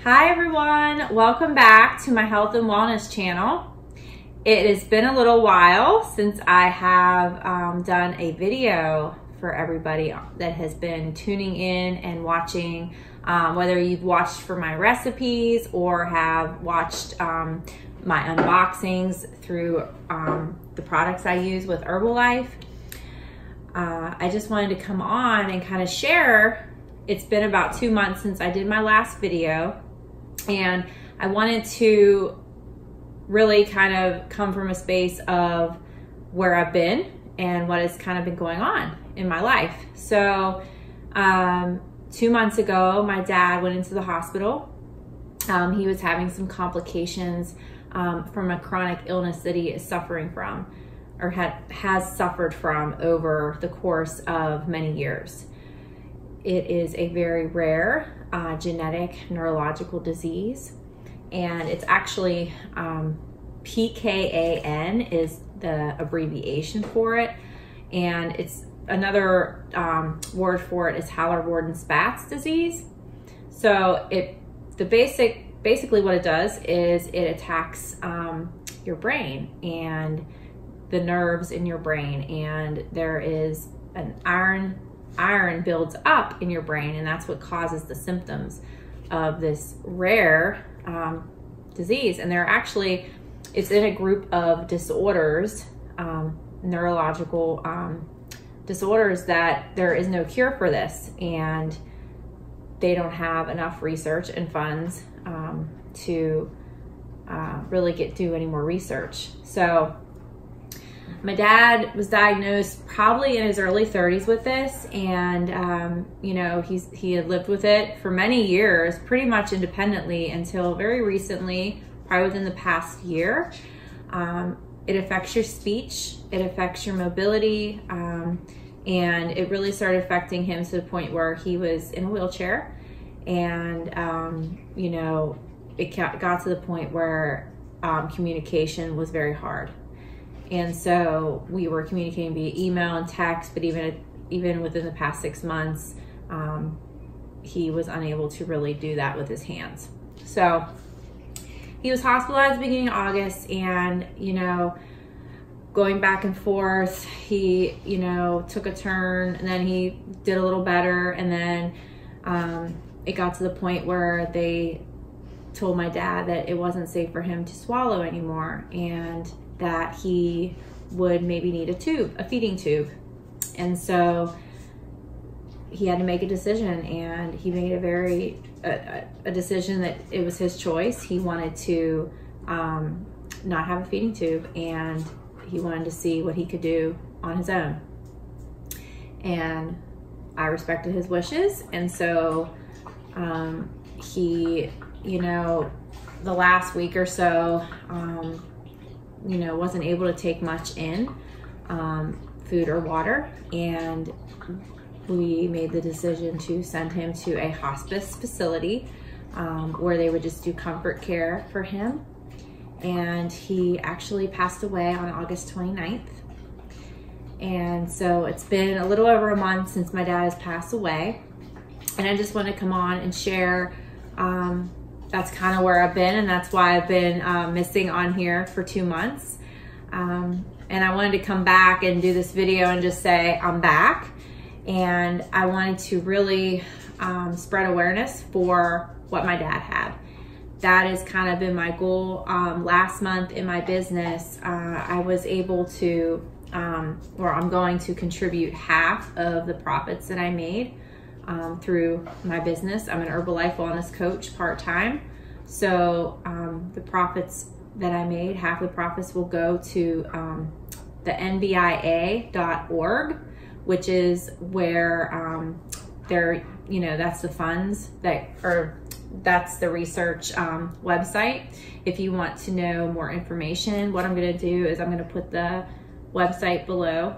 Hi everyone, welcome back to my health and wellness channel. It has been a little while since I have done a video for everybody that has been tuning in and watching, whether you've watched for my recipes or have watched my unboxings through the products I use with Herbalife. I just wanted to come on and kind of share. It's been about 2 months since I did my last video, and I wanted to really kind of come from a space of where I've been and what has kind of been going on in my life. So 2 months ago, my dad went into the hospital. He was having some complications from a chronic illness that he is suffering from, or has suffered from over the course of many years. It is a very rare genetic neurological disease, and it's actually PKAN is the abbreviation for it, and it's another word for it is Haller-Warden-Spatz disease. So basically what it does is it attacks your brain and the nerves in your brain, and there is an iron builds up in your brain, and that's what causes the symptoms of this rare disease. And it's in a group of disorders, neurological disorders, that there is no cure for this, and they don't have enough research and funds to really do any more research. So my dad was diagnosed probably in his early 30s with this, and you know, he had lived with it for many years, pretty much independently, until very recently, probably within the past year. It affects your speech, it affects your mobility, and it really started affecting him to the point where he was in a wheelchair, and you know, it got to the point where communication was very hard. And so we were communicating via email and text, but even within the past 6 months, he was unable to really do that with his hands. So he was hospitalized beginning of August, and, you know, going back and forth, he, you know, took a turn, and then he did a little better. And then it got to the point where they told my dad that it wasn't safe for him to swallow anymore, and that he would maybe need a feeding tube. And so he had to make a decision, and he made a decision that it was his choice. He wanted to not have a feeding tube, and he wanted to see what he could do on his own. And I respected his wishes. And so he, you know, the last week or so, you know, wasn't able to take much in, food or water, and we made the decision to send him to a hospice facility where they would just do comfort care for him. And he actually passed away on August 29th. And so it's been a little over a month since my dad has passed away, and I just want to come on and share. That's kind of where I've been, and that's why I've been missing on here for 2 months. And I wanted to come back and do this video and just say I'm back. And I wanted to really spread awareness for what my dad had. That has kind of been my goal. Last month in my business, I was able to, or I'm going to contribute half of the profits that I made through my business. I'm an Herbalife wellness coach part-time. So the profits that I made, half the profits will go to the NBIA.org, which is where they're, you know, that's the funds that, or that's the research website. If you want to know more information, what I'm going to do is I'm going to put the website below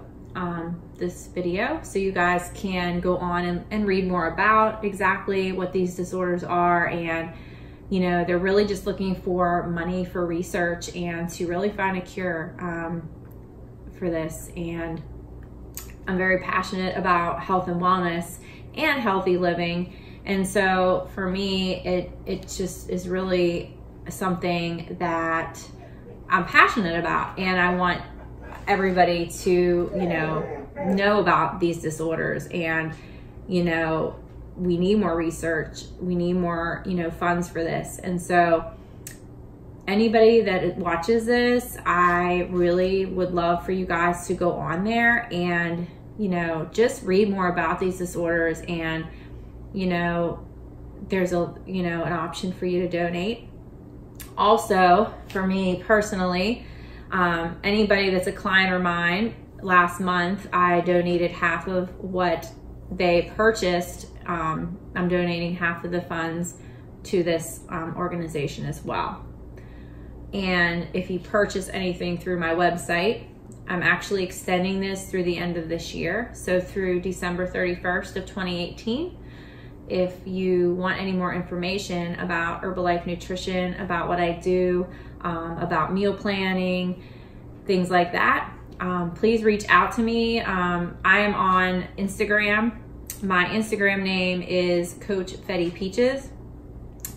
this video, so you guys can go on and read more about exactly what these disorders are. And, you know, they're really just looking for money for research and to really find a cure for this. And I'm very passionate about health and wellness and healthy living, And so for me, it just is really something that I'm passionate about, and I want everybody to, you know about these disorders. And, you know, we need more research. We need more, you know, funds for this. And so anybody that watches this, I really would love for you guys to go on there and, you know, just read more about these disorders. And, you know, there's an option for you to donate. Also, for me personally, anybody that's a client of mine, last month I donated half of what they purchased. I'm donating half of the funds to this organization as well. And if you purchase anything through my website, I'm actually extending this through the end of this year, so through December 31st of 2018. If you want any more information about Herbalife Nutrition, about what I do, about meal planning, things like that, please reach out to me. I am on Instagram. My Instagram name is Coach Fetty Peaches,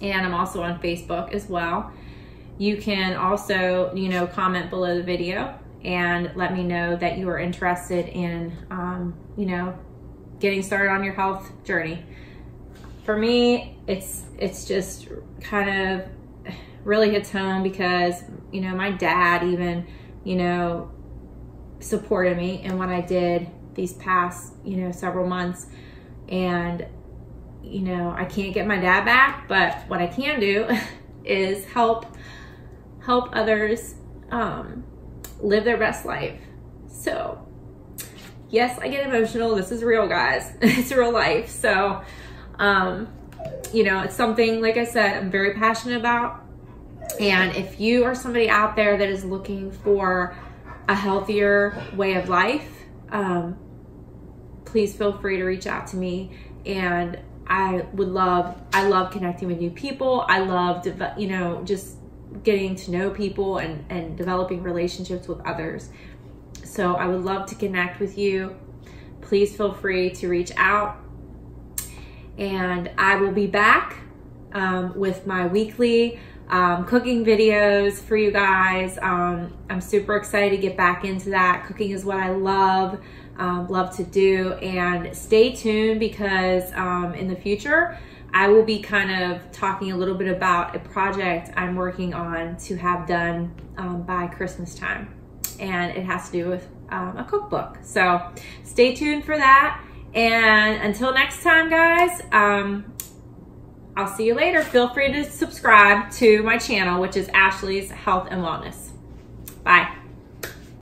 and I'm also on Facebook as well. You can also, you know, comment below the video and let me know that you are interested in, you know, getting started on your health journey. For me, it's just kind of really hits home because, you know, my dad even, you know, supported me in what I did these past, you know, several months. And, you know, I can't get my dad back, but what I can do is help others live their best life. So yes, I get emotional. This is real, guys. It's real life. So, you know, it's something, like I said, I'm very passionate about. And if you are somebody out there that is looking for a healthier way of life, please feel free to reach out to me. And I love connecting with new people. I love, you know, just getting to know people and developing relationships with others. So I would love to connect with you. Please feel free to reach out. And I will be back with my weekly cooking videos for you guys. I'm super excited to get back into that. Cooking is what I love to do. And stay tuned because in the future, I will be kind of talking a little bit about a project I'm working on to have done by Christmas time. And it has to do with a cookbook. So stay tuned for that. And until next time, guys, I'll see you later. Feel free to subscribe to my channel, which is Ashley's Health and Wellness. Bye.